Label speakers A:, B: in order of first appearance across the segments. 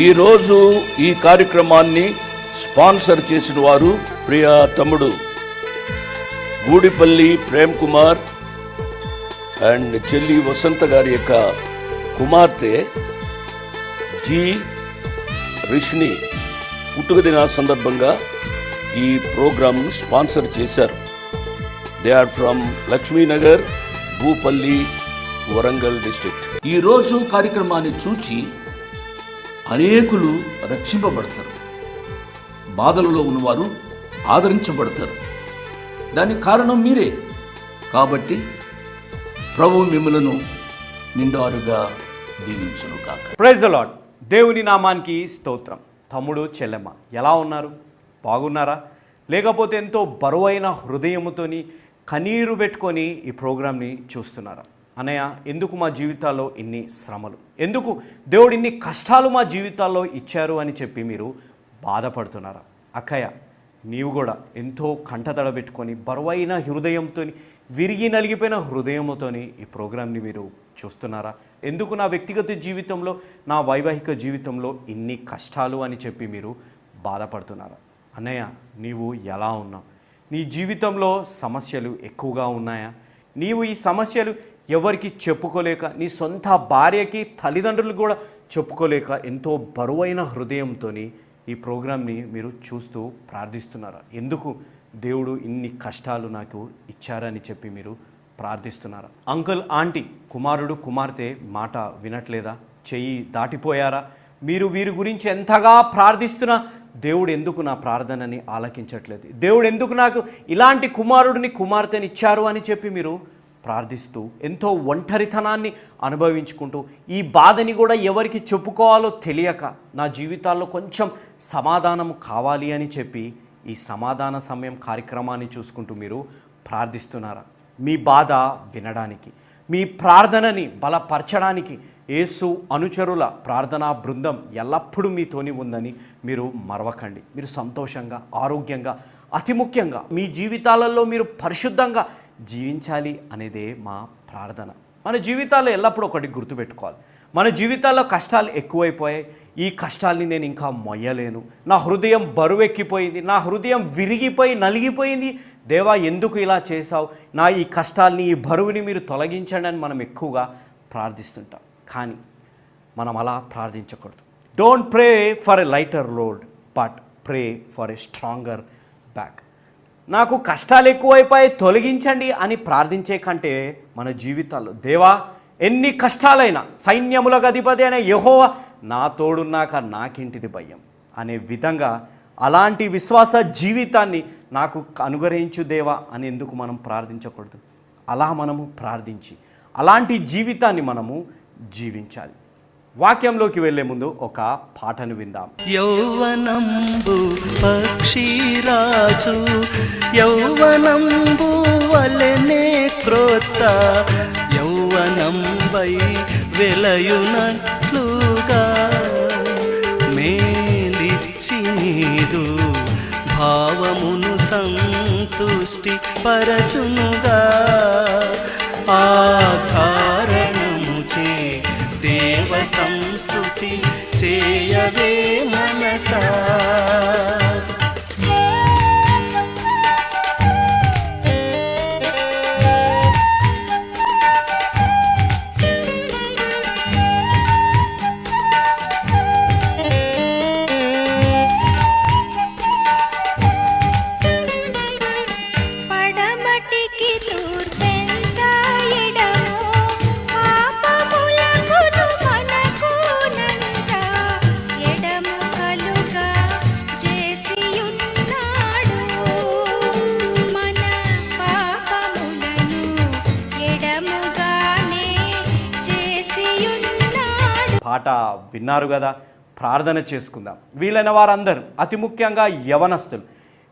A: ఈరోజు ఈ కార్యక్రమాన్ని స్పాన్సర్ చేసిన వారు ప్రియ తమ్ముడు గూడిపల్లి ప్రేమ్ కుమార్ అండ్ చెల్లి వసంత గారి యొక్క కుమార్తె జి రిష్ని పుట్టుక దిన సందర్భంగా ఈ ప్రోగ్రాంను స్పాన్సర్ చేశారు. They are from Lakshminagar, Bhupalli, Warangal district. ఈరోజు కార్యక్రమాన్ని చూచి అనేకులు రక్షింపబడతారు, బాధలలో ఉన్నవారు ఆదరించబడతారు. దానికి కారణం మీరే. కాబట్టి ప్రభు మిమ్మలను నిండారుగా దీవించును కాక.
B: Praise the Lord. దేవుని నామానికి స్తోత్రం. తమ్ముడు, చెల్లెమ్మ ఎలా ఉన్నారు? బాగున్నారా? లేకపోతే ఎంతో బరువైన హృదయముతోని కన్నీరు పెట్టుకొని ఈ ప్రోగ్రాంని చూస్తున్నారా? అన్నయ్య, ఎందుకు మా జీవితాల్లో ఇన్ని శ్రమలు, ఎందుకు దేవుడు ఇన్ని కష్టాలు మా జీవితాల్లో ఇచ్చారు అని చెప్పి మీరు బాధపడుతున్నారా? అక్కయ్య, నీవు కూడా ఎంతో కంటతడ పెట్టుకొని బరువైన హృదయంతో, విరిగి నలిగిపోయిన హృదయంతో ఈ ప్రోగ్రాంని మీరు చూస్తున్నారా? ఎందుకు నా వ్యక్తిగత జీవితంలో, నా వైవాహిక జీవితంలో ఇన్ని కష్టాలు అని చెప్పి మీరు బాధపడుతున్నారా? అన్నయ్య, నీవు ఎలా ఉన్నావు? నీ జీవితంలో సమస్యలు ఎక్కువగా ఉన్నాయా? నీవు ఈ సమస్యలు ఎవరికి చెప్పుకోలేక, నీ సొంత భార్యకి, తల్లిదండ్రులు కూడా చెప్పుకోలేక ఎంతో బరువైన హృదయంతో ఈ ప్రోగ్రాంని మీరు చూస్తూ ప్రార్థిస్తున్నారా? ఎందుకు దేవుడు ఇన్ని కష్టాలు నాకు ఇచ్చారని చెప్పి మీరు ప్రార్థిస్తున్నారా? అంకుల్, ఆంటీ, కుమారుడు, కుమార్తె మాట వినట్లేదా? చెయ్యి దాటిపోయారా? మీరు వీరి గురించి ఎంతగా ప్రార్థిస్తున్నా దేవుడు ఎందుకు నా ప్రార్థనని ఆలకించట్లేదు? దేవుడు ఎందుకు నాకు ఇలాంటి కుమారుడిని, కుమార్తెని ఇచ్చారు అని చెప్పి మీరు ప్రార్థిస్తూ ఎంతో ఒంటరితనాన్ని అనుభవించుకుంటూ, ఈ బాధని కూడా ఎవరికి చెప్పుకోవాలో తెలియక, నా జీవితాల్లో కొంచెం సమాధానం కావాలి అని చెప్పి ఈ సమాధాన సమయం కార్యక్రమాన్ని చూసుకుంటూ మీరు ప్రార్థిస్తున్నారా? మీ బాధ వినడానికి, మీ ప్రార్థనని బలపరచడానికి యేసు అనుచరుల ప్రార్థనా బృందం ఎల్లప్పుడూ మీతోని ఉందని మీరు మరవకండి. మీరు సంతోషంగా, ఆరోగ్యంగా, అతి ముఖ్యంగా మీ జీవితాలలో మీరు పరిశుద్ధంగా జీవించాలి అనేదే మా ప్రార్థన. మన జీవితాల్లో ఎల్లప్పుడూ ఒకటి గుర్తుపెట్టుకోవాలి, మన జీవితాల్లో కష్టాలు ఎక్కువైపోయాయి, ఈ కష్టాల్ని నేను ఇంకా మొయ్యలేను, నా హృదయం బరువెక్కిపోయింది, నా హృదయం విరిగిపోయి నలిగిపోయింది, దేవా ఎందుకు ఇలా చేశావు, నా ఈ కష్టాల్ని, ఈ బరువుని మీరు తొలగించండి అని మనం ఎక్కువగా ప్రార్థిస్తుంటాం. కానీ మనం అలా ప్రార్థించకూడదు. Don't pray for a lighter load, but pray for a stronger back. నాకు కష్టాలు ఎక్కువైపోయి తొలగించండి అని ప్రార్థించే కంటే మన జీవితాల్లో, దేవా ఎన్ని కష్టాలైనా సైన్యములకు అధిపతి అనే యెహోవా నా తోడున్నాక నాకింటిది భయం అనే విధంగా అలాంటి విశ్వాస జీవితాన్ని నాకు అనుగ్రహించు దేవా అని ఎందుకు మనం ప్రార్థించకూడదు? అలా మనము ప్రార్థించి అలాంటి జీవితాన్ని మనము జీవించాలి. వాక్యంలోకి వెళ్లే ముందు ఒక పాటను విందాం.
C: యౌవనంబు పక్షిరాజు యౌవనంబు వలెనే క్రొత్త యౌవనంబై వెలయునట్లుగా మేలిచ్చి నీదు భావమును సంతుష్టి పరచునుగా ఆ కారణము చే దేవ సంస్తుతి చేయవే మనసా.
B: పాట విన్నారు కదా? ప్రార్థన చేసుకుందాం. వీలైన వారందరూ, అతి ముఖ్యంగా యవనస్తులు,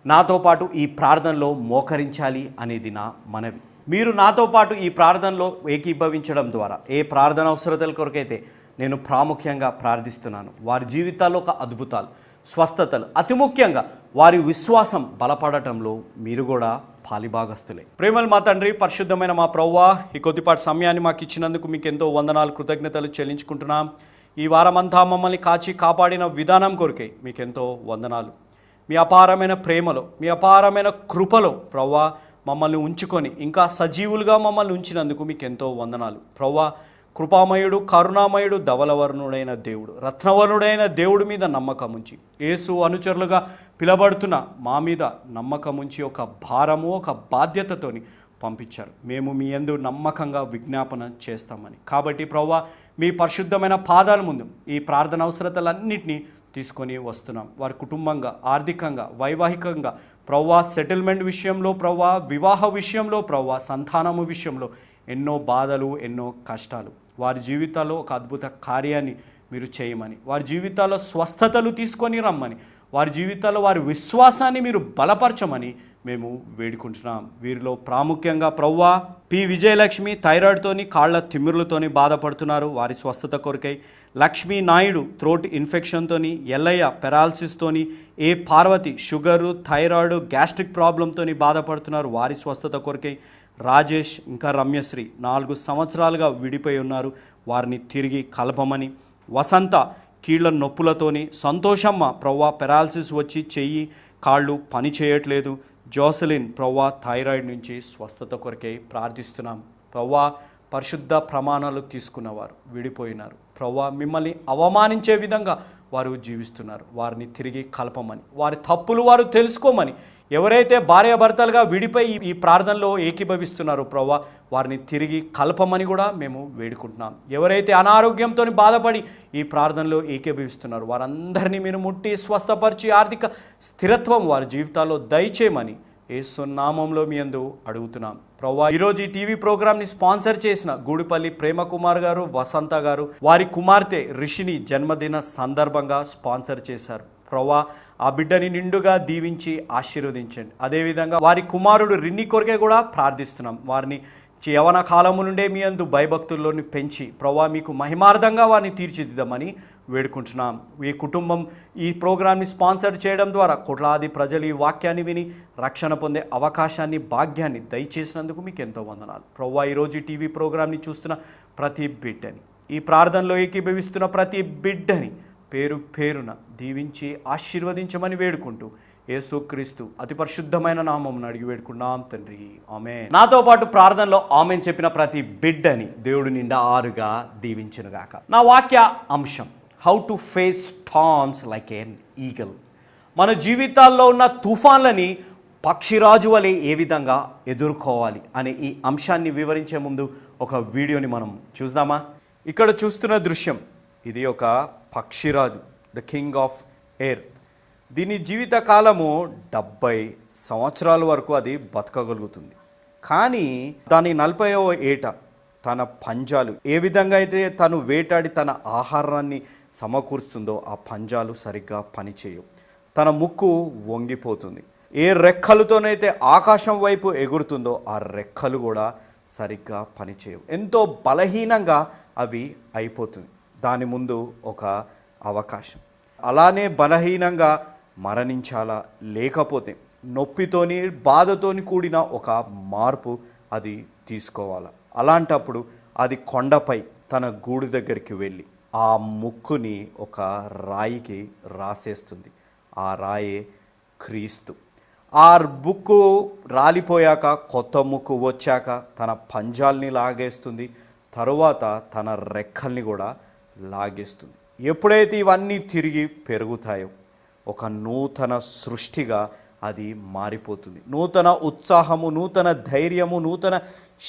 B: నాతో పాటు ఈ ప్రార్థనలో మోకరించాలి అనేది నా మనవి. మీరు నాతో పాటు ఈ ప్రార్థనలో ఏకీభవించడం ద్వారా, ఏ ప్రార్థన అవసరతల కొరకైతే నేను ప్రాముఖ్యంగా ప్రార్థిస్తున్నాను, వారి జీవితాల్లో ఒక అద్భుతాలు, స్వస్థతలు, అతి ముఖ్యంగా వారి విశ్వాసం బలపడటంలో మీరు కూడా పాలిభాగస్తులే. ప్రేమలు మా తండ్రి, పరిశుద్ధమైన మా ప్రభువా, ఈ కొద్దిపాటి సమయాన్ని మాకు ఇచ్చినందుకు మీకు ఎంతో వందనాలు, కృతజ్ఞతలు చెల్లించుకుంటున్నాం. ఈ వారమంతా మమ్మల్ని కాచి కాపాడిన విధానం కొరకే మీకెంతో వందనాలు. మీ అపారమైన ప్రేమలో, మీ అపారమైన కృపలో ప్రవ్వా మమ్మల్ని ఉంచుకొని ఇంకా సజీవులుగా మమ్మల్ని ఉంచినందుకు మీకు ఎంతో వందనాలు. ప్రవ్వా కృపామయుడు, కరుణామయుడు, ధవలవర్ణుడైన దేవుడు, రత్నవర్ణుడైన దేవుడి మీద నమ్మకం ఉంచి, యేసు అనుచరులుగా పిలబడుతున్న మా మీద నమ్మకం ఉంచి ఒక భారము, ఒక బాధ్యతతోని పంపించారు. మేము మీ యందు నమ్మకంగా విజ్ఞాపన చేస్తామని. కాబట్టి ప్రవ్వా మీ పరిశుద్ధమైన పాదాల ముందు ఈ ప్రార్థన అవసరతలన్నింటినీ తీసుకొని వస్తున్నాం. వారి కుటుంబంగా, ఆర్థికంగా, వైవాహికంగా ప్రవ్వా సెటిల్మెంట్ విషయంలో, ప్రవ్వా వివాహ విషయంలో, ప్రవ్వా సంతానము విషయంలో ఎన్నో బాధలు, ఎన్నో కష్టాలు. వారి జీవితాల్లో ఒక అద్భుత కార్యాన్ని మీరు చేయమని, వారి జీవితాల్లో స్వస్థతలు తీసుకొని రమ్మని, వారి జీవితాల్లో వారి విశ్వాసాన్ని మీరు బలపరచమని మేము వేడుకుంటున్నాం. వీరిలో ప్రాముఖ్యంగా ప్రవ్వా పి విజయలక్ష్మి థైరాయిడ్తోని, కాళ్ల తిమ్మిర్లతోని బాధపడుతున్నారు. వారి స్వస్థత కొరకై లక్ష్మీ నాయుడు థ్రోట్ ఇన్ఫెక్షన్తోని, ఎల్లయ్య పెరాలసిస్తోని, ఏ పార్వతి షుగరు, థైరాయిడ్, గ్యాస్ట్రిక్ ప్రాబ్లంతోని బాధపడుతున్నారు. వారి స్వస్థత కొరకై రాజేష్ ఇంకా రమ్యశ్రీ 4 సంవత్సరాలుగా విడిపోయి ఉన్నారు. వారిని తిరిగి కలపమని, వసంత కీళ్ల నొప్పులతోని, సంతోషమ్మ ప్రవ్వా పెరాలసిస్ వచ్చి చెయ్యి కాళ్ళు పని చేయట్లేదు, జోసలిన్ ప్రవ్వా థైరాయిడ్ నుంచి స్వస్థత కొరకై ప్రార్థిస్తున్నాం. ప్రవ్వా పరిశుద్ధ ప్రమాణాలు తీసుకున్నవారు విడిపోయినారు. ప్రవ్వా మిమ్మల్ని అవమానించే విధంగా వారు జీవిస్తున్నారు. వారిని తిరిగి కలపమని, వారి తప్పులు వారు తెలుసుకోమని, ఎవరైతే భార్యాభర్తలుగా విడిపోయి ఈ ప్రార్థనలో ఏకీభవిస్తున్నారో ప్రవ్వా వారిని తిరిగి కలపమని కూడా మేము వేడుకుంటున్నాం. ఎవరైతే అనారోగ్యంతో బాధపడి ఈ ప్రార్థనలో ఏకీభవిస్తున్నారో వారందరినీ మీరు ముట్టి స్వస్థపరిచి ఆర్థిక స్థిరత్వం వారి జీవితాల్లో దయచేయమని యేసు నామంలో మీ యందు అడుగుతున్నాం. ప్రవ్వా ఈరోజు ఈ టీవీ ప్రోగ్రామ్ని స్పాన్సర్ చేసిన గూడిపల్లి ప్రేమకుమార్ గారు, వసంత గారు, వారి కుమార్తె రిషిని జన్మదిన సందర్భంగా స్పాన్సర్ చేశారు. ప్రవ్వా ఆ బిడ్డని నిండుగా దీవించి ఆశీర్వదించండి. అదేవిధంగా వారి కుమారుడు రిన్ని కొరకే కూడా ప్రార్థిస్తున్నాం. వారిని యవన కాలము నుండే మీ యందు భయభక్తుల్లోని పెంచి ప్రవ్వా మీకు మహిమార్థంగా వారిని తీర్చిదిద్దామని వేడుకుంటున్నాం. ఈ కుటుంబం ఈ ప్రోగ్రామ్ని స్పాన్సర్ చేయడం ద్వారా కోట్లాది ప్రజలు ఈ వాక్యాన్ని విని రక్షణ పొందే అవకాశాన్ని, భాగ్యాన్ని దయచేసినందుకు మీకు ఎంతో వందనాలు. ప్రవ్వా ఈరోజు ఈ టీవీ ప్రోగ్రామ్ని చూస్తున్న ప్రతి బిడ్డని, ఈ ప్రార్థనలో ఏకీభవిస్తున్న ప్రతి బిడ్డని పేరు పేరున దీవించి ఆశీర్వదించమని వేడుకుంటూ యేసుక్రీస్తు అతి పరిశుద్ధమైన నామమున అడిగి వేడుకున్నాం తండ్రి, ఆమేన్. నాతో పాటు ప్రార్థనలో ఆమేన్ చెప్పిన ప్రతి బిడ్డని దేవుడు నిండా ఆరుగా దీవించునుగాక. నా వాక్య అంశం how to face storms like an eagle. మన జీవితాల్లో ఉన్న తుఫాన్లని పక్షిరాజు వలె ఏ విధంగా ఎదుర్కోవాలి అనే ఈ అంశాన్ని వివరించే ముందు ఒక వీడియోని మనం చూద్దామా? ఇక్కడ చూస్తున్న దృశ్యం ఇది ఒక పక్షిరాజు, ద కింగ్ ఆఫ్ ఎయిర్. దీని జీవిత కాలము 70 సంవత్సరాల వరకు అది బతకగలుగుతుంది. కానీ దాని 40వ ఏట తన పంజాలు ఏ విధంగా అయితే తను వేటాడి తన ఆహారాన్ని సమకూరుస్తుందో ఆ పంజాలు సరిగ్గా పనిచేయవు. తన ముక్కు వంగిపోతుంది. ఏ రెక్కలతోనైతే ఆకాశం వైపు ఎగురుతుందో ఆ రెక్కలు కూడా సరిగ్గా పనిచేయవు. ఎంతో బలహీనంగా అవి అయిపోతుంది. దాని ముందు ఒక అవకాశం. అలానే బలహీనంగా మరణించాలా, లేకపోతే నొప్పితోని బాధతోని కూడిన ఒక మార్పు అది తీసుకోవాలా. అలాంటప్పుడు అది కొండపై తన గూడు దగ్గరికి వెళ్ళి ఆ ముక్కుని ఒక రాయికి రాసేస్తుంది. ఆ రాయే క్రీస్తు. ఆ ముక్కు రాలిపోయాక కొత్త ముక్కు వచ్చాక తన పంజాల్ని లాగేస్తుంది. తరువాత తన రెక్కల్ని కూడా లాగేస్తుంది. ఎప్పుడైతే ఇవన్నీ తిరిగి పెరుగుతాయో ఒక నూతన సృష్టిగా అది మారిపోతుంది. నూతన ఉత్సాహము, నూతన ధైర్యము, నూతన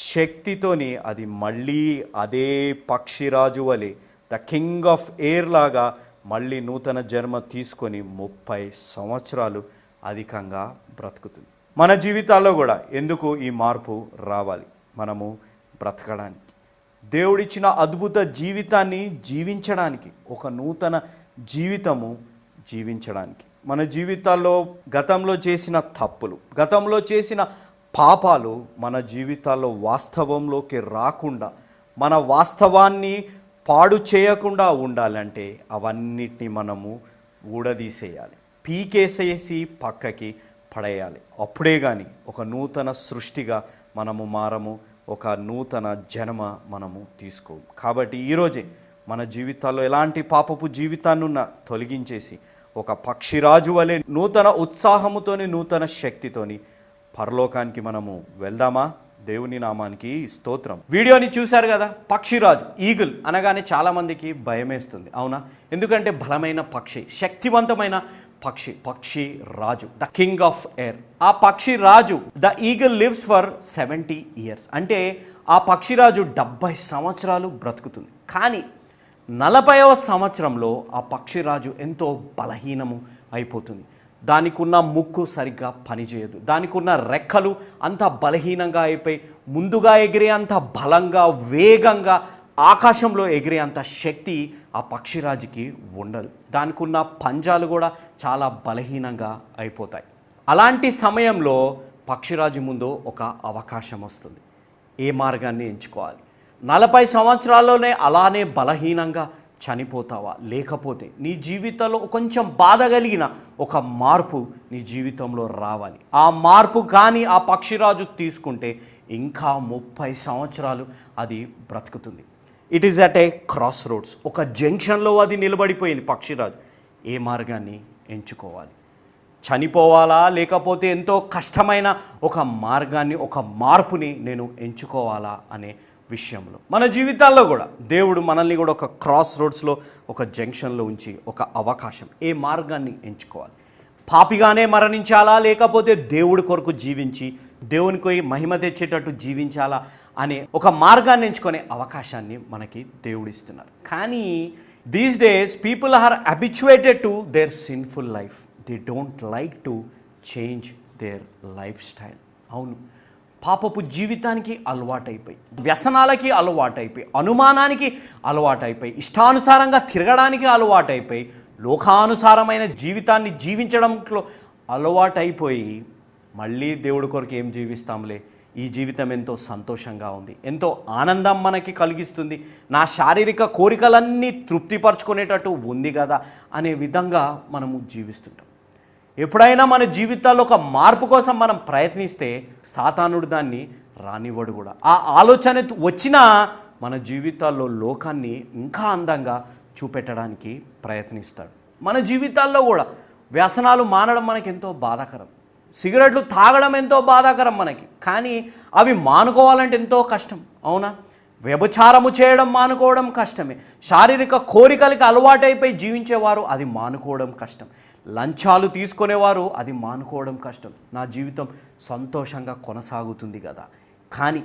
B: శక్తితోని అది మళ్ళీ అదే పక్షిరాజు వలె ద కింగ్ ఆఫ్ ఎయిర్ లాగా మళ్ళీ నూతన జన్మ తీసుకొని 30 సంవత్సరాలు అధికంగా బ్రతుకుతుంది. మన జీవితాల్లో కూడా ఎందుకు ఈ మార్పు రావాలి? మనము బ్రతకడానికి, దేవుడిచ్చిన అద్భుత జీవితాన్ని జీవించడానికి, ఒక నూతన జీవితము జీవించడానికి. మన జీవితాల్లో గతంలో చేసిన తప్పులు, గతంలో చేసిన పాపాలు మన జీవితాల్లో వాస్తవంలోకి రాకుండా, మన వాస్తవాన్ని పాడు చేయకుండా ఉండాలంటే అవన్నిటిని మనము ఊడదీసేయాలి, పీకేసేసి పక్కకి పడేయాలి. అప్పుడే కానీ ఒక నూతన సృష్టిగా మనము మారము, ఒక నూతన జన్మ మనము తీసుకోము. కాబట్టి ఈరోజే మన జీవితాల్లో ఎలాంటి పాపపు జీవితాన్నున్న తొలగించేసి ఒక పక్షిరాజు వలె నూతన ఉత్సాహముతోని నూతన శక్తితోని పరలోకానికి మనము వెళ్దామా? దేవుని నామానికి స్తోత్రం. వీడియోని చూశారు కదా, పక్షిరాజు ఈగిల్ అనగానే చాలామందికి భయమేస్తుంది, అవునా? ఎందుకంటే బలమైన పక్షి, శక్తివంతమైన పక్షి రాజు, ద కింగ్ ఆఫ్ ఎయిర్. ఆ పక్షి రాజు, the eagle lives for 70 years. అంటే ఆ పక్షిరాజు 70 సంవత్సరాలు బ్రతుకుతుంది. కానీ 40వ సంవత్సరంలో ఆ పక్షిరాజు ఎంతో బలహీనము అయిపోతుంది. దానికి ఉన్న ముక్కు సరిగ్గా పనిచేయదు, దానికి ఉన్న రెక్కలు అంత బలహీనంగా అయిపోయి ముందుగా ఎగిరే అంత బలంగా వేగంగా ఆకాశంలో ఎగిరే అంత శక్తి ఆ పక్షిరాజుకి ఉండదు. దానికి ఉన్న పంజాలు కూడా చాలా బలహీనంగా అయిపోతాయి. అలాంటి సమయంలో పక్షిరాజు ముందు ఒక అవకాశం వస్తుంది. ఏ మార్గాన్ని ఎంచుకోవాలి? 40 సంవత్సరాల్లోనే అలానే బలహీనంగా చనిపోతావా, లేకపోతే నీ జీవితంలో కొంచెం బాధ కలిగిన ఒక మార్పు నీ జీవితంలో రావాలి. ఆ మార్పు కానీ ఆ పక్షిరాజు తీసుకుంటే ఇంకా 30 సంవత్సరాలు అది బ్రతుకుతుంది. It is at a cross roads, ఒక జంక్షన్లో అది నిలబడిపోయింది పక్షిరాజు. ఏ మార్గాన్ని ఎంచుకోవాలి? చనిపోవాలా, లేకపోతే ఎంతో కష్టమైన ఒక మార్గాన్ని, ఒక మార్పుని నేను ఎంచుకోవాలా అనే విషయంలో మన జీవితాల్లో కూడా దేవుడు మనల్ని కూడా ఒక క్రాస్ రోడ్స్లో, ఒక జంక్షన్లో ఉంచి ఒక అవకాశం, ఏ మార్గాన్ని ఎంచుకోవాలి? పాపిగానే మరణించాలా, లేకపోతే దేవుడి కొరకు జీవించి దేవునికి మహిమ తెచ్చేటట్టు జీవించాలా అనే ఒక మార్గాన్ని ఎంచుకునే అవకాశాన్ని మనకి దేవుడిస్తున్నారు. కానీ these days people are habituated to their sinful life. They don't like to change their lifestyle. అవును, పాపపు జీవితానికి అలవాటైపోయి, వ్యసనాలకి అలవాటైపోయి, అనుమానానికి అలవాటైపోయి, ఇష్టానుసారంగా తిరగడానికి అలవాటైపోయి, లోకానుసారమైన జీవితాన్ని జీవించడంలో అలవాటైపోయి మళ్ళీ దేవుడి కొరకు ఏం జీవిస్తాంలే, ఈ జీవితం ఎంతో సంతోషంగా ఉంది, ఎంతో ఆనందం మనకి కలిగిస్తుంది, నా శారీరక కోరికలన్నీ తృప్తిపరచుకునేటట్టు ఉంది కదా అనే విధంగా మనము జీవిస్తుంటాం. ఎప్పుడైనా మన జీవితాల్లో ఒక మార్పు కోసం మనం ప్రయత్నిస్తే సాతానుడు దాన్ని రానివ్వడు కూడా. ఆ ఆలోచన వచ్చినా మన జీవితాల్లో లోకాన్ని ఇంకా అందంగా చూపెట్టడానికి ప్రయత్నిస్తాడు. మన జీవితాల్లో కూడా వ్యసనాలు మానడం మనకి ఎంతో బాధాకరం, సిగరెట్లు తాగడం ఎంతో బాధాకరం మనకి, కానీ అవి మానుకోవాలంటే ఎంతో కష్టం, అవునా? వ్యభిచారము చేయడం మానుకోవడం కష్టమే. శారీరక కోరికలకి అలవాటైపోయి జీవించేవారు అది మానుకోవడం కష్టం. లంచాలు తీసుకునేవారు అది మానుకోవడం కష్టం. నా జీవితం సంతోషంగా కొనసాగుతుంది కదా, కానీ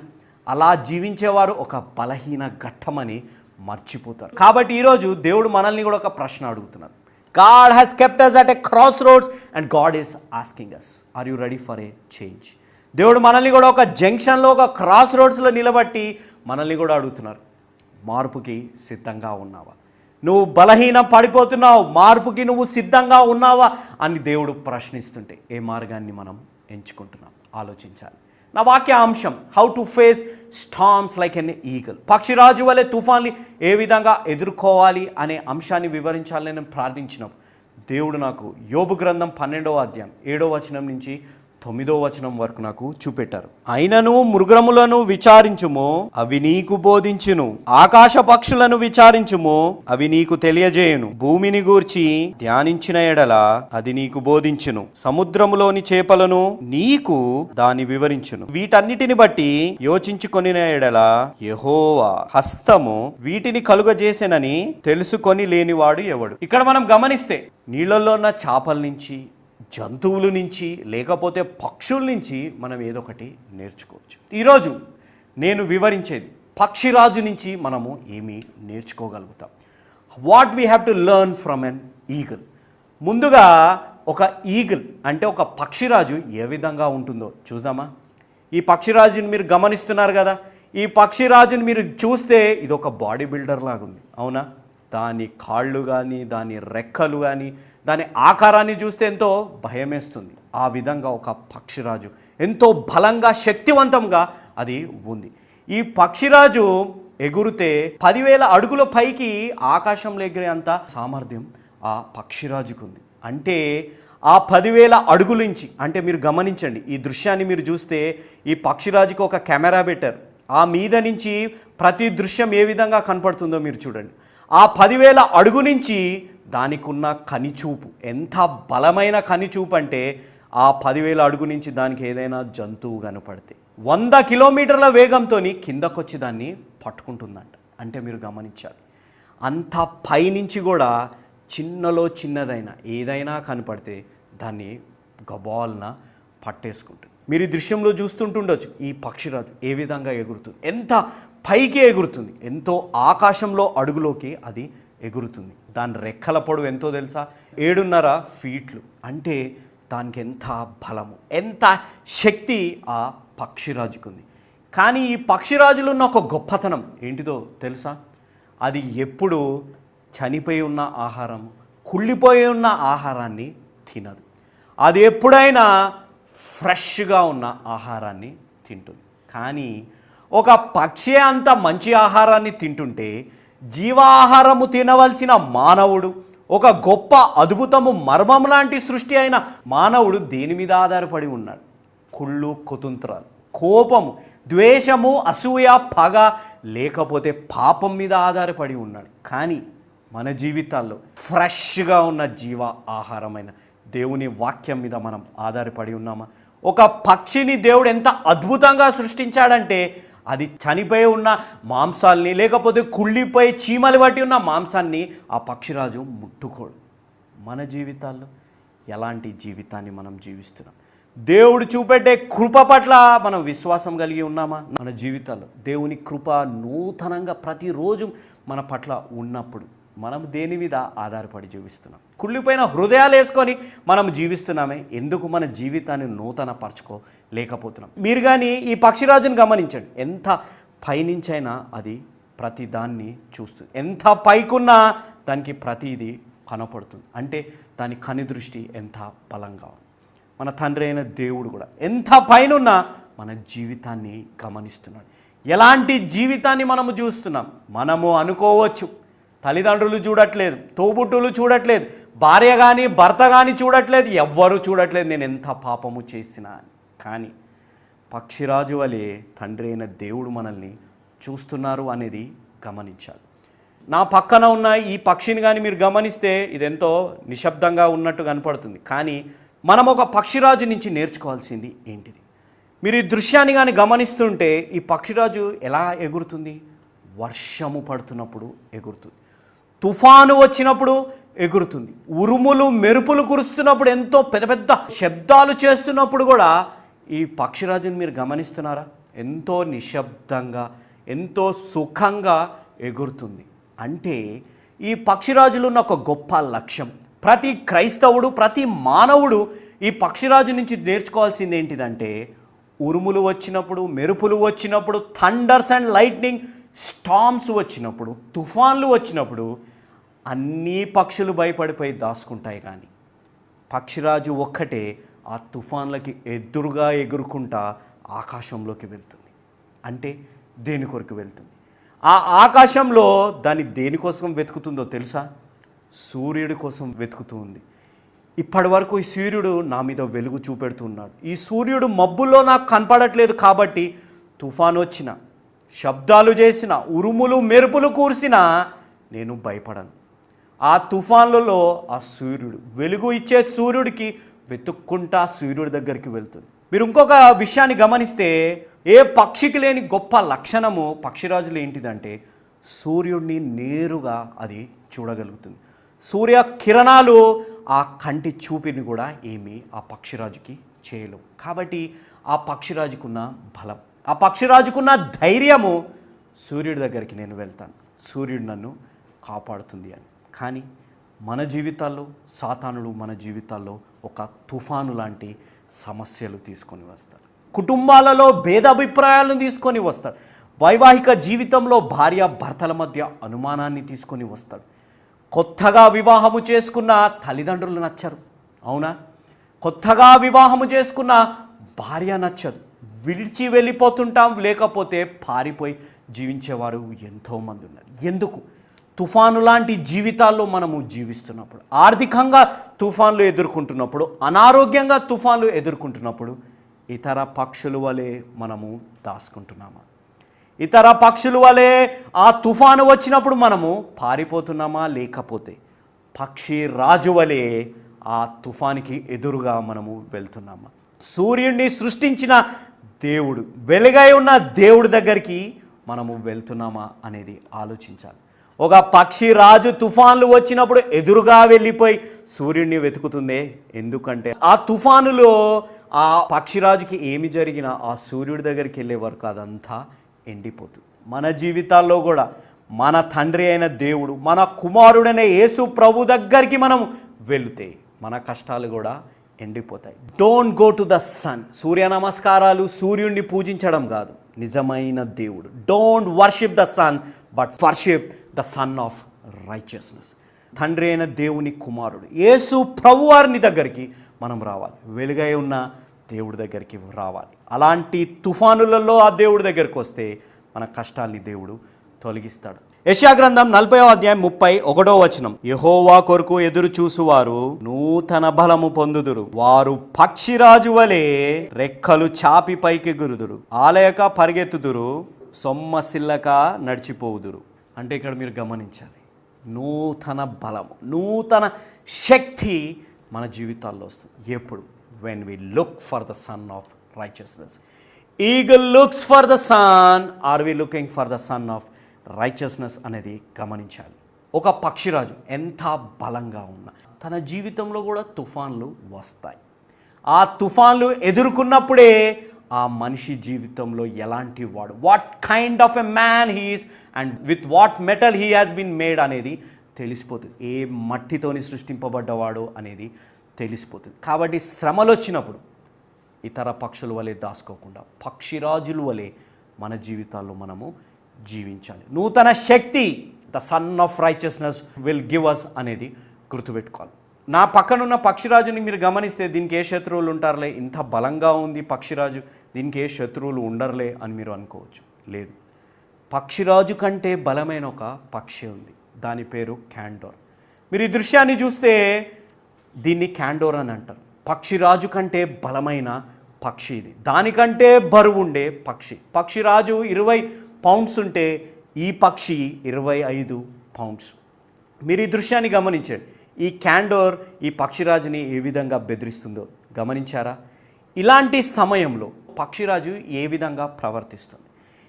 B: అలా జీవించేవారు ఒక బలహీన ఘట్టమని మర్చిపోతారు. కాబట్టి ఈరోజు దేవుడు మనల్ని కూడా ఒక ప్రశ్న అడుగుతున్నారు. God has kept us at a crossroads and God is asking us, are you ready for a change? దేవుడు మనల్ని కూడా ఒక జంక్షన్లో, ఒక క్రాస్ రోడ్స్లో నిలబట్టి మనల్ని కూడా అడుగుతున్నారు, మార్పుకి సిద్ధంగా ఉన్నావా? నువ్వు బలహీనం పడిపోతున్నావు, మార్పుకి నువ్వు సిద్ధంగా ఉన్నావా అని దేవుడు ప్రశ్నిస్తుంటే ఏ మార్గాన్ని మనం ఎంచుకుంటున్నాం ఆలోచించాలి. నా వాక్య అంశం, how to face storms like an eagle. పక్షిరాజు వలె తుఫాన్ని ఏ విధంగా ఎదుర్కోవాలి అనే అంశాన్ని వివరించాలని నేను ప్రార్థించినప్పుడు దేవుడు నాకు యోబు గ్రంథం 12వ అధ్యాయం 7వ వచనం నుంచి 9వ వచనం వరకు నాకు చూపెట్టారు. అయినను మృగములను విచారించుము, అవి నీకు బోధించును, ఆకాశ పక్షులను విచారించుము, అవి నీకు తెలియజేయును, భూమిని గూర్చి ధ్యానించిన ఎడల అది నీకు బోధించును, సముద్రములోని చేపలను నీకు దాని వివరించును, వీటన్నిటిని బట్టి యోచించుకొనిన ఎడల యెహోవా హస్తము వీటిని కలుగజేసెనని తెలుసుకొని లేనివాడు ఎవడు. ఇక్కడ మనం గమనిస్తే నీళ్ళల్లో ఉన్న చేపల నుంచి, జంతువుల నుంచి, లేకపోతే పక్షుల నుంచి మనం ఏదో ఒకటి నేర్చుకోవచ్చు. ఈరోజు నేను వివరించేది పక్షిరాజు నుంచి మనము ఏమి నేర్చుకోగలుగుతాం. What we have to learn from an eagle. ముందుగా ఒక ఈగిల్ అంటే ఒక పక్షిరాజు ఏ విధంగా ఉంటుందో చూద్దామా? ఈ పక్షిరాజుని మీరు గమనిస్తున్నారు కదా, ఈ పక్షిరాజుని మీరు చూస్తే ఇది ఒక బాడీ బిల్డర్ లాగుంది, అవునా? దాని కాళ్ళు కానీ, దాని రెక్కలు కానీ, దాని ఆకారాన్ని చూస్తే ఎంతో భయమేస్తుంది. ఆ విధంగా ఒక పక్షిరాజు ఎంతో బలంగా, శక్తివంతంగా అది ఉంది. ఈ పక్షిరాజు ఎగురితే 10,000 అడుగుల పైకి ఆకాశంలో ఎగిరే అంత సామర్థ్యం ఆ పక్షిరాజుకు ఉంది. అంటే ఆ 10,000 అడుగుల నుంచి, అంటే మీరు గమనించండి ఈ దృశ్యాన్ని మీరు చూస్తే, ఈ పక్షిరాజుకి ఒక కెమెరా పెట్టారు, ఆ మీద నుంచి ప్రతి దృశ్యం ఏ విధంగా కనపడుతుందో మీరు చూడండి. ఆ 10,000 అడుగు నుంచి దానికి ఉన్న కనిచూపు ఎంత బలమైన కనిచూపు అంటే ఆ 10,000 అడుగు నుంచి దానికి ఏదైనా జంతువు కనపడితే 100 కిలోమీటర్ల వేగంతో కిందకొచ్చి దాన్ని పట్టుకుంటుందంట. అంటే మీరు గమనించాలి, అంత పైనుంచి కూడా చిన్నలో చిన్నదైనా ఏదైనా కనపడితే దాన్ని గబాల్న పట్టేసుకుంటుంది. మీరు ఈ దృశ్యంలో చూస్తుంటుండొచ్చు, ఈ పక్షిరాజు ఏ విధంగా ఎగురుతుంది, ఎంత పైకి ఎగురుతుంది, ఎంతో ఆకాశంలో అడుగులోకి అది ఎగురుతుంది. దాని రెక్కల పొడవు ఎంతో తెలుసా? 7.5 ఫీట్లు. అంటే దానికి ఎంత బలము, ఎంత శక్తి ఆ పక్షిరాజుకుంది. కానీ ఈ పక్షిరాజులో ఉన్న ఒక గొప్పతనం ఏంటిదో తెలుసా? అది ఎప్పుడు చనిపోయి ఉన్న ఆహారం, కుళ్ళిపోయి ఉన్న ఆహారాన్ని తినదు. అది ఎప్పుడైనా ఫ్రెష్గా ఉన్న ఆహారాన్ని తింటుంది. కానీ ఒక పక్షి అంత మంచి ఆహారాన్ని తింటుంటే జీవాహారము తినవలసిన మానవుడు, ఒక గొప్ప అద్భుతము మర్మం లాంటి సృష్టి అయిన మానవుడు దేని మీద ఆధారపడి ఉన్నాడు? కుళ్ళు, కుతంత్రాలు, కోపము, ద్వేషము, అసూయ, పగ, లేకపోతే పాపం మీద ఆధారపడి ఉన్నాడు. కానీ మన జీవితాల్లో ఫ్రెష్గా ఉన్న జీవ ఆహారమైన దేవుని వాక్యం మీద మనం ఆధారపడి ఉన్నామా? ఒక పక్షిని దేవుడు ఎంత అద్భుతంగా సృష్టించాడంటే అది చనిపోయి ఉన్న మాంసాల్ని, లేకపోతే కుళ్ళిపోయి చీమలు పట్టి ఉన్న మాంసాన్ని ఆ పక్షిరాజు ముట్టుకోడు. మన జీవితాల్లో ఎలాంటి జీవితాన్ని మనం జీవిస్తున్నాం? దేవుడు చూపెట్టే కృప పట్ల మనం విశ్వాసం కలిగి ఉన్నామా? మన జీవితాల్లో దేవుని కృప నూతనంగా ప్రతిరోజు మన పట్ల ఉన్నప్పుడు మనం దేని మీద ఆధారపడి జీవిస్తున్నాం? కుళ్ళిపోయిన హృదయాలు వేసుకొని మనం జీవిస్తున్నామే. ఎందుకు మన జీవితాన్ని నూతన పరచుకోలేకపోతున్నాం? మీరు కానీ ఈ పక్షిరాజుని గమనించండి, ఎంత పైనుంచైనా అది ప్రతి దాన్ని చూస్తుంది. ఎంత పైకున్నా దానికి ప్రతిదీ కనపడుతుంది. అంటే దాని కనుదృష్టి ఎంత బలంగా ఉంది. మన తండ్రి అయిన దేవుడు కూడా ఎంత పైనున్నా మన జీవితాన్ని గమనిస్తున్నాడు. ఎలాంటి జీవితాన్ని మనము చూస్తున్నాం? మనము అనుకోవచ్చు తల్లిదండ్రులు చూడట్లేదు, తోబుట్టులు చూడట్లేదు, భార్య కానీ భర్త కానీ చూడట్లేదు, ఎవ్వరూ చూడట్లేదు నేను ఎంత పాపము చేసినా అని. కానీ పక్షిరాజు వలె తండ్రి అయిన దేవుడు మనల్ని చూస్తున్నారు అనేది గమనించాలి. నా పక్కన ఉన్న ఈ పక్షిని కానీ మీరు గమనిస్తే ఇదెంతో నిశ్శబ్దంగా ఉన్నట్టు కనపడుతుంది. కానీ మనం ఒక పక్షిరాజు నుంచి నేర్చుకోవాల్సింది ఏంటిది? మీరు ఈ దృశ్యాన్ని కానీ గమనిస్తుంటే ఈ పక్షిరాజు ఎలా ఎగురుతుంది? వర్షము పడుతున్నప్పుడు ఎగురుతుంది, తుఫాను వచ్చినప్పుడు ఎగురుతుంది, ఉరుములు మెరుపులు కురుస్తున్నప్పుడు, ఎంతో పెద్ద పెద్ద శబ్దాలు చేస్తున్నప్పుడు కూడా ఈ పక్షిరాజుని మీరు గమనిస్తున్నారా? ఎంతో నిశ్శబ్దంగా, ఎంతో సుఖంగా ఎగురుతుంది. అంటే ఈ పక్షిరాజులో ఉన్న ఒక గొప్ప లక్ష్యం, ప్రతి క్రైస్తవుడు, ప్రతి మానవుడు ఈ పక్షిరాజు నుంచి నేర్చుకోవాల్సింది ఏంటిదంటే, ఉరుములు వచ్చినప్పుడు, మెరుపులు వచ్చినప్పుడు, థండర్స్ అండ్ లైట్నింగ్ స్టార్మ్స్ వచ్చినప్పుడు, తుఫాన్లు వచ్చినప్పుడు అన్ని పక్షులు భయపడిపోయి దాచుకుంటాయి. కానీ పక్షిరాజు ఒక్కటే ఆ తుఫాన్లకి ఎదురుగా ఎగురుకుంటా ఆకాశంలోకి వెళ్తుంది. అంటే దేని కొరకు వెళ్తుంది? ఆ ఆకాశంలో దాన్ని దేనికోసం వెతుకుతుందో తెలుసా? సూర్యుడి కోసం వెతుకుతూ ఉంది. ఇప్పటి వరకు ఈ సూర్యుడు నా మీద వెలుగు చూపెడుతున్నాడు, ఈ సూర్యుడు మబ్బుల్లో నాకు కనపడట్లేదు, కాబట్టి తుఫాను వచ్చిన, శబ్దాలు చేసిన, ఉరుములు మెరుపులు కూర్చినా నేను భయపడను. ఆ తుఫాన్లలో ఆ సూర్యుడు, వెలుగు ఇచ్చే సూర్యుడికి వెతుక్కుంటా సూర్యుడి దగ్గరికి వెళ్తుంది. మీరు ఇంకొక విషయాన్ని గమనిస్తే, ఏ పక్షికి లేని గొప్ప లక్షణము పక్షిరాజులు ఏంటిదంటే, సూర్యుడిని నేరుగా అది చూడగలుగుతుంది. సూర్య కిరణాలు ఆ కంటి చూపిని కూడా ఏమీ ఆ పక్షిరాజుకి చేయలేవు. కాబట్టి ఆ పక్షిరాజుకున్న బలం, ఆ పక్షిరాజుకున్న ధైర్యము, సూర్యుడి దగ్గరికి నేను వెళ్తాను, సూర్యుడు నన్ను కాపాడుతుంది అని. కానీ మన జీవితాల్లో సాతానుడు మన జీవితాల్లో ఒక తుఫాను లాంటి సమస్యలు తీసుకొని వస్తాడు. కుటుంబాలలో భేదాభిప్రాయాలను తీసుకొని వస్తాడు. వైవాహిక జీవితంలో భార్య భర్తల మధ్య అనుమానాన్ని తీసుకొని వస్తాడు. కొత్తగా వివాహము చేసుకున్న తల్లిదండ్రులు నచ్చరు, అవునా? కొత్తగా వివాహము చేసుకున్న భార్య నచ్చదు, విడిచి వెళ్ళిపోతుంటాం, లేకపోతే పారిపోయి జీవించేవారు ఎంతోమంది ఉన్నారు. ఎందుకు? తుఫాను లాంటి జీవితాల్లో మనము జీవిస్తున్నప్పుడు, ఆర్థికంగా తుఫాన్లు ఎదుర్కొంటున్నప్పుడు, అనారోగ్యంగా తుఫాన్లు ఎదుర్కొంటున్నప్పుడు ఇతర పక్షుల వలె మనము దాచుకుంటున్నామా? ఇతర పక్షుల వలె ఆ తుఫాను వచ్చినప్పుడు మనము పారిపోతున్నామా, లేకపోతే పక్షి రాజు వలె ఆ తుఫానికి ఎదురుగా మనము వెళ్తున్నామా? సూర్యుడిని సృష్టించిన దేవుడు, వెలుగై ఉన్న దేవుడి దగ్గరికి మనము వెళ్తున్నామా అనేది ఆలోచించాలి. ఒక పక్షి రాజు తుఫాన్లు వచ్చినప్పుడు ఎదురుగా వెళ్ళిపోయి సూర్యుడిని వెతుకుతుందే, ఎందుకంటే ఆ తుఫానులో ఆ పక్షిరాజుకి ఏమి జరిగినా ఆ సూర్యుడి దగ్గరికి వెళ్ళే వరకు అదంతా ఎండిపోతుంది. మన జీవితాల్లో కూడా మన తండ్రి అయిన దేవుడు, మన కుమారుడైన యేసు ప్రభు దగ్గరికి మనం వెళితే మన కష్టాలు కూడా ఎండిపోతాయి. Don't go to the sun. సూర్య నమస్కారాలు సూర్యుడిని పూజించడం కాదు, నిజమైన దేవుడు. Don't worship the sun but worship the sun of righteousness. తండ్రి అయిన దేవుని కుమారుడు యేసు ప్రభువారిని దగ్గరికి మనం రావాలి, వెలుగై ఉన్న దేవుడి దగ్గరికి రావాలి. అలాంటి తుఫానులలో ఆ దేవుడి దగ్గరికి వస్తే మన కష్టాల్ని దేవుడు తొలగిస్తాడు. యెషయా గ్రంథం 40:31 యెహోవా కొరకు ఎదురు చూసువారు నూతన బలము పొందుదురు, వారు పక్షిరాజు వలె రెక్కలు చాపి పైకి గురుదురు, ఆలయక పరిగెత్తుదురు, సొమ్మసిల్లక నడిచిపోవుదురు. అంటే ఇక్కడ మీరు గమనించాలి, నూతన బలము, నూతన శక్తి మన జీవితాల్లో వస్తుంది. ఎప్పుడు? when we look for the son of righteousness. Eagle looks for the sun, are we looking for the son of righteousness అనేది గమనించాలి. ఒక పక్షిరాజు ఎంత బలంగా ఉన్నా తన జీవితంలో కూడా తుఫాన్లు వస్తాయి. ఆ తుఫాన్లు ఎదుర్కొన్నప్పుడే ఆ మనిషి జీవితంలో ఎలాంటి వాడు, what kind of a man he is and with what metal he has been made అనేది తెలిసిపోతుంది. ఏ మట్టితోని సృష్టింపబడ్డవాడు అనేది తెలిసిపోతుంది. కాబట్టి శ్రమలు వచ్చినప్పుడు ఇతర పక్షుల వలె దాచుకోకుండా పక్షిరాజుల వలె మన జీవితాల్లో మనము జీవించాలి. నూతన శక్తి the sun of righteousness will give us అనేది గుర్తుపెట్టుకోవాలి. నా పక్కనున్న పక్షిరాజుని మీరు గమనిస్తే దీనికి ఏ శత్రువులు ఉంటారులే, ఇంత బలంగా ఉంది పక్షిరాజు, దీనికి ఏ శత్రువులు ఉండరులే అని మీరు అనుకోవచ్చు. లేదు, పక్షిరాజు కంటే బలమైన ఒక పక్షి ఉంది, దాని పేరు క్యాండోర్. మీరు ఈ దృశ్యాన్ని చూస్తే దీన్ని క్యాండోర్ అని అంటారు. పక్షిరాజు కంటే బలమైన పక్షి ఇది, దానికంటే బరువు ఉండే పక్షి. పక్షిరాజు 20 పౌండ్స్ ఉంటే ఈ పక్షి 25 పౌండ్స్. మీరు ఈ దృశ్యాన్ని గమనించండి. ఈ క్యాండోర్ ఈ పక్షిరాజుని ఏ విధంగా బెదిరిస్తుందో గమనించారా? ఇలాంటి సమయంలో పక్షిరాజు ఏ విధంగా ప్రవర్తిస్తుంది?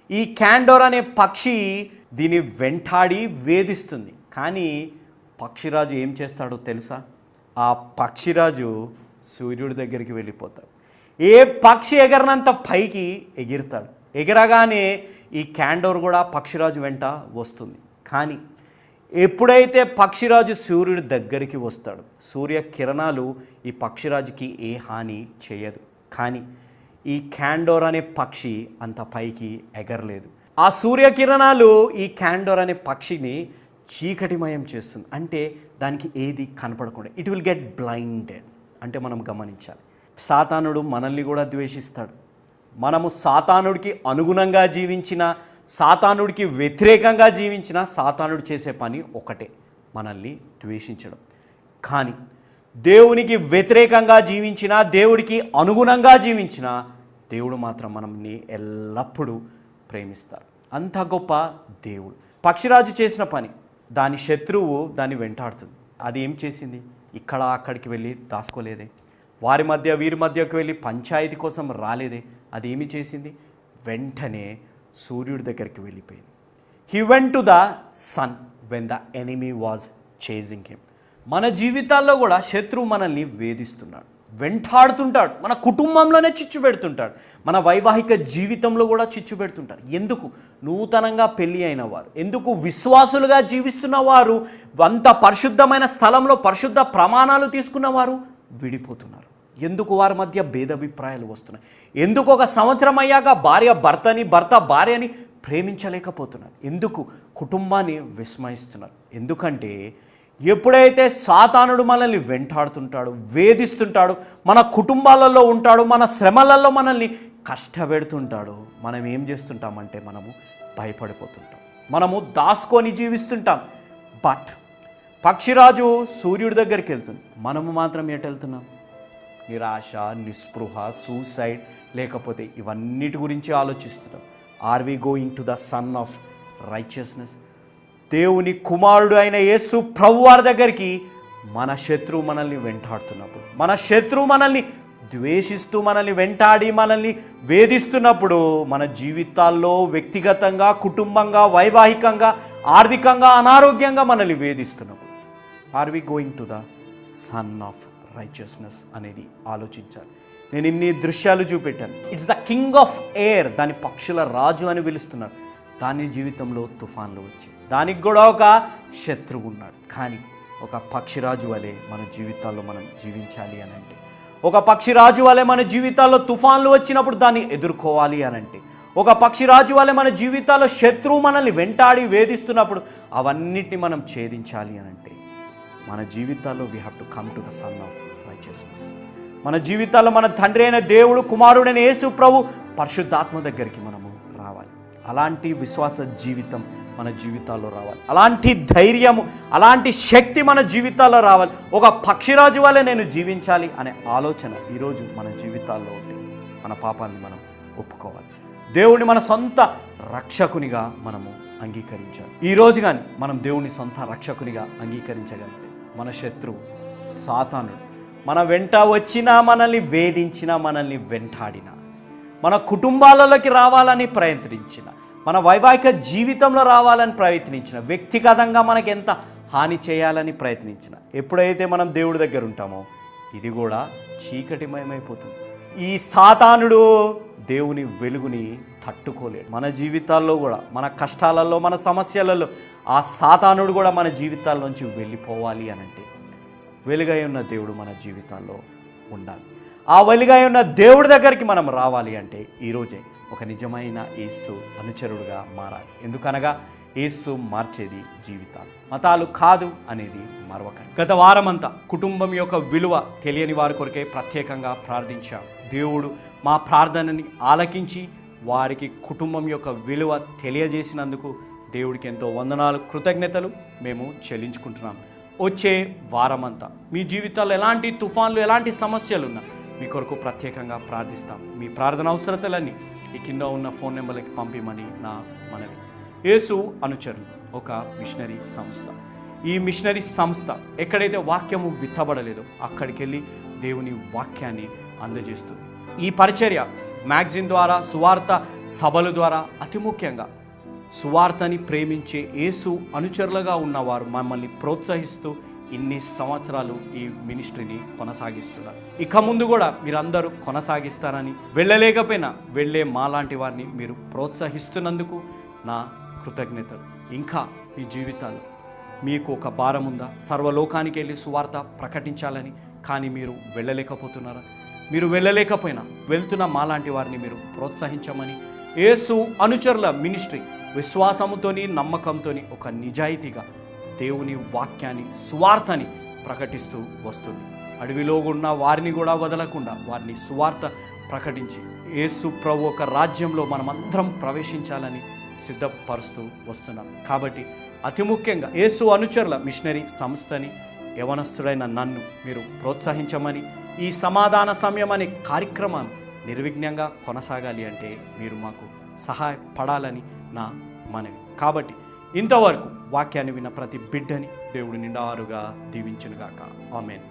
B: ఈ క్యాండోర్ అనే పక్షి దీన్ని వెంటాడి వేధిస్తుంది. కానీ పక్షిరాజు ఏం చేస్తాడో తెలుసా? ఆ పక్షిరాజు సూర్యుడి దగ్గరికి వెళ్ళిపోతాడు. ఏ పక్షి ఎగరనంత పైకి ఎగిరుతాడు. ఎగరగానే ఈ క్యాండోర్ కూడా పక్షిరాజు వెంట వస్తుంది. కానీ ఎప్పుడైతే పక్షిరాజు సూర్యుడి దగ్గరికి వస్తాడు, సూర్య కిరణాలు ఈ పక్షిరాజుకి ఏ హాని చేయదు. కానీ ఈ క్యాండోర్ అనే పక్షి అంత పైకి ఎగరలేదు. ఆ సూర్యకిరణాలు ఈ క్యాండోర్ అనే పక్షిని చీకటిమయం చేస్తుంది. అంటే దానికి ఏది కనపడకుండా ఇట్ విల్ గెట్ బ్లైండెడ్. అంటే మనం గమనించాలి, సాతానుడు మనల్ని కూడా ద్వేషిస్తాడు. మనము సాతానుడికి అనుగుణంగా జీవించిన, సాతానుడికి వ్యతిరేకంగా జీవించిన, సాతానుడు చేసే పని ఒకటే, మనల్ని ద్వేషించడం. కానీ దేవునికి వ్యతిరేకంగా జీవించిన, దేవుడికి అనుగుణంగా జీవించిన దేవుడు మాత్రం మనల్ని ఎల్లప్పుడూ ప్రేమిస్తారు. అంత గొప్ప దేవుడు. పక్షిరాజు చేసిన పని, దాని శత్రువు దాన్ని వెంటాడుతుంది. అది ఏం చేసింది? ఇక్కడ అక్కడికి వెళ్ళి దాచుకోలేదే, వారి మధ్య వీరి మధ్యకు వెళ్ళి పంచాయతీ కోసం రాలేదే. అది ఏమి చేసింది? వెంటనే సూర్యుడి దగ్గరికి వెళ్ళిపోయింది. He went to the sun when the enemy was chasing him. మన జీవితాల్లో కూడా శత్రువు మనల్ని వేధిస్తున్నాడు, వెంటాడుతుంటాడు, మన కుటుంబంలోనే చిచ్చు పెడుతుంటాడు, మన వైవాహిక జీవితంలో కూడా చిచ్చు పెడుతుంటారు. ఎందుకు? నూతనంగా పెళ్ళి అయిన వారు, ఎందుకు విశ్వాసులుగా జీవిస్తున్న వారు, అంత పరిశుద్ధమైన స్థలంలో పరిశుద్ధ ప్రమాణాలు తీసుకున్న వారు విడిపోతున్నారు. ఎందుకు? వారి మధ్య భేదాభిప్రాయాలు వస్తున్నాయి. ఎందుకు? 1 సంవత్సరం అయ్యాక భార్య భర్తని, భర్త భార్యని ప్రేమించలేకపోతున్నారు. ఎందుకు? కుటుంబాన్ని విస్మయిస్తున్నారు. ఎందుకంటే ఎప్పుడైతే సాతానుడు మనల్ని వెంటాడుతుంటాడు, వేధిస్తుంటాడు, మన కుటుంబాలలో ఉంటాడు, మన శ్రమలలో మనల్ని కష్టపెడుతుంటాడు, మనం ఏం చేస్తుంటామంటే మనము భయపడిపోతుంటాం, మనము దాచుకొని జీవిస్తుంటాం. బట్ పక్షిరాజు సూర్యుడి దగ్గరికి వెళ్తుంది, మనము మాత్రం ఎటు వెళ్తున్నాం? నిరాశ, నిస్పృహ, సూసైడ్, లేకపోతే ఇవన్నిటి గురించి ఆలోచిస్తున్నాం. Are we going to the sun of righteousness? దేవుని కుమారుడు అయిన యేసు ప్రభువారి దగ్గరికి మన శత్రువు మనల్ని వెంటాడుతున్నప్పుడు, మన శత్రువు మనల్ని ద్వేషిస్తూ మనల్ని వెంటాడి మనల్ని వేధిస్తున్నప్పుడు, మన జీవితాల్లో వ్యక్తిగతంగా, కుటుంబంగా, వైవాహికంగా, ఆర్థికంగా, అనారోగ్యంగా మనల్ని వేధిస్తున్నప్పుడు, are we going to the sun of righteousness అనేది ఆలోచించాలి. నేను ఇన్ని దృశ్యాలు చూపెట్టాను. It's the king of air, దాని పక్షుల రాజు అని పిలుస్తున్నారు. దాని జీవితంలో తుఫాన్లు వచ్చాయి, దానికి కూడా ఒక శత్రువు ఉన్నాడు. కానీ ఒక పక్షిరాజు వలె మన జీవితాల్లో మనం జీవించాలి అని అంటే, ఒక పక్షిరాజు వలె మన జీవితాల్లో తుఫాన్లు వచ్చినప్పుడు దాన్ని ఎదుర్కోవాలి అని అంటే, ఒక పక్షిరాజు వలె మన జీవితాల్లో శత్రువు మనల్ని వెంటాడి వేధిస్తున్నప్పుడు అవన్నిటిని మనం ఛేదించాలి అని అంటే, మన జీవితాల్లో we have to come to the sun of righteousness. మన జీవితాల్లో మన తండ్రి అయిన దేవుడు, కుమారుడైన యేసు ప్రభు, పరిశుద్ధాత్మ దగ్గరికి మనము రావాలి. అలాంటి విశ్వాస జీవితం మన జీవితాల్లో రావాలి. అలాంటి ధైర్యము, అలాంటి శక్తి మన జీవితాల్లో రావాలి. ఒక పక్షిరాజు వలె నేను జీవించాలి అనే ఆలోచన ఈరోజు మన జీవితాల్లో ఉంటే మన పాపాన్ని మనం ఒప్పుకోవాలి. దేవుడిని మన సొంత రక్షకునిగా మనము అంగీకరించాలి. ఈరోజు కానీ మనం దేవుని సొంత రక్షకునిగా అంగీకరించగలిగితే మన శత్రువు సాతానుడు మన వెంట వచ్చినా, మనల్ని వేధించినా, మనల్ని వెంటాడినా, మన కుటుంబాలలోకి రావాలని ప్రయత్నించిన, మన వైవాహిక జీవితంలో రావాలని ప్రయత్నించిన, వ్యక్తిగతంగా మనకి ఎంత హాని చేయాలని ప్రయత్నించిన, ఎప్పుడైతే మనం దేవుడి దగ్గర ఉంటామో ఇది కూడా చీకటిమయమైపోతుంది. ఈ సాతానుడు దేవుని వెలుగుని తట్టుకోలేడు. మన జీవితాల్లో కూడా, మన కష్టాలలో, మన సమస్యలలో ఆ సాతానుడు కూడా మన జీవితాల్లోంచి వెళ్ళిపోవాలి అని అంటే వెలుగై ఉన్న దేవుడు మన జీవితాల్లో ఉండాలి. ఆ వెలుగై ఉన్న దేవుడి దగ్గరికి మనం రావాలి అంటే ఈరోజే ఒక నిజమైన యేసు అనుచరుడుగా మారాలి. ఎందుకనగా యేసు మార్చేది జీవితాలు, మతాలు కాదు అనేది మరవకండి. గత వారమంతా కుటుంబం యొక్క విలువ తెలియని వారి కొరకే ప్రత్యేకంగా ప్రార్థించాం. దేవుడు మా ప్రార్థనని ఆలకించి వారికి కుటుంబం యొక్క విలువ తెలియజేసినందుకు దేవుడికి ఎంతో వందనాలు, కృతజ్ఞతలు మేము చెల్లించుకుంటున్నాం. వచ్చే వారమంతా మీ జీవితాల్లో ఎలాంటి తుఫాన్లు, ఎలాంటి సమస్యలు ఉన్నా మీ కొరకు ప్రత్యేకంగా ప్రార్థిస్తాం. మీ ప్రార్థన అవసరతలన్నీ ఈ కింద ఉన్న ఫోన్ నెంబర్లకి పంపిమని నా మనవి. యేసు అనుచరులు ఒక మిషనరీ సంస్థ. ఈ మిషనరీ సంస్థ ఎక్కడైతే వాక్యము విత్తబడలేదో అక్కడికి వెళ్ళి దేవుని వాక్యాన్ని అందజేస్తుంది. ఈ పరిచర్య మ్యాగజిన్ ద్వారా, సువార్త సభల ద్వారా, అతి ముఖ్యంగా సువార్తని ప్రేమించే యేసు అనుచరులుగా ఉన్నవారు మమ్మల్ని ప్రోత్సహిస్తూ ఇన్ని సంవత్సరాలు ఈ మినిస్ట్రీని కొనసాగిస్తున్నారు. ఇక ముందు కూడా మీరందరూ కొనసాగిస్తారని, వెళ్ళలేకపోయినా వెళ్ళే మాలాంటి వారిని మీరు ప్రోత్సహిస్తున్నందుకు నా కృతజ్ఞతలు. ఇంకా మీ జీవితాల్లో మీకు ఒక భారం ఉందా? సర్వలోకానికి వెళ్ళి సువార్త ప్రకటించాలని, కానీ మీరు వెళ్ళలేకపోతున్నారా? మీరు వెళ్ళలేకపోయినా వెళ్తున్న మాలాంటి వారిని మీరు ప్రోత్సహించమని, యేసు అనుచరుల మినిస్ట్రీ విశ్వాసముతోని, నమ్మకంతోని, ఒక నిజాయితీగా దేవుని వాక్యాన్ని, సువార్తని ప్రకటిస్తూ వస్తుంది. అడవిలో ఉన్న వారిని కూడా వదలకుండా వారిని సువార్త ప్రకటించి యేసు ప్రభు ఒక రాజ్యంలో మనమందరం ప్రవేశించాలని సిద్ధపరుస్తూ వస్తున్నాం. కాబట్టి అతి ముఖ్యంగా యేసు అనుచరుల మిషనరీ సంస్థని, యవనస్తుడైన నన్ను మీరు ప్రోత్సహించమని, ఈ సమాధాన సమయం అనే కార్యక్రమాన్ని నిర్విఘ్నంగా కొనసాగాలి అంటే మీరు మాకు సహాయపడాలని నా మనవి. కాబట్టి ఇంతవరకు వాక్యాన్ని విన్న ప్రతి బిడ్డని దేవుడు నిండారుగా దీవించునుగాక. ఆమేన్.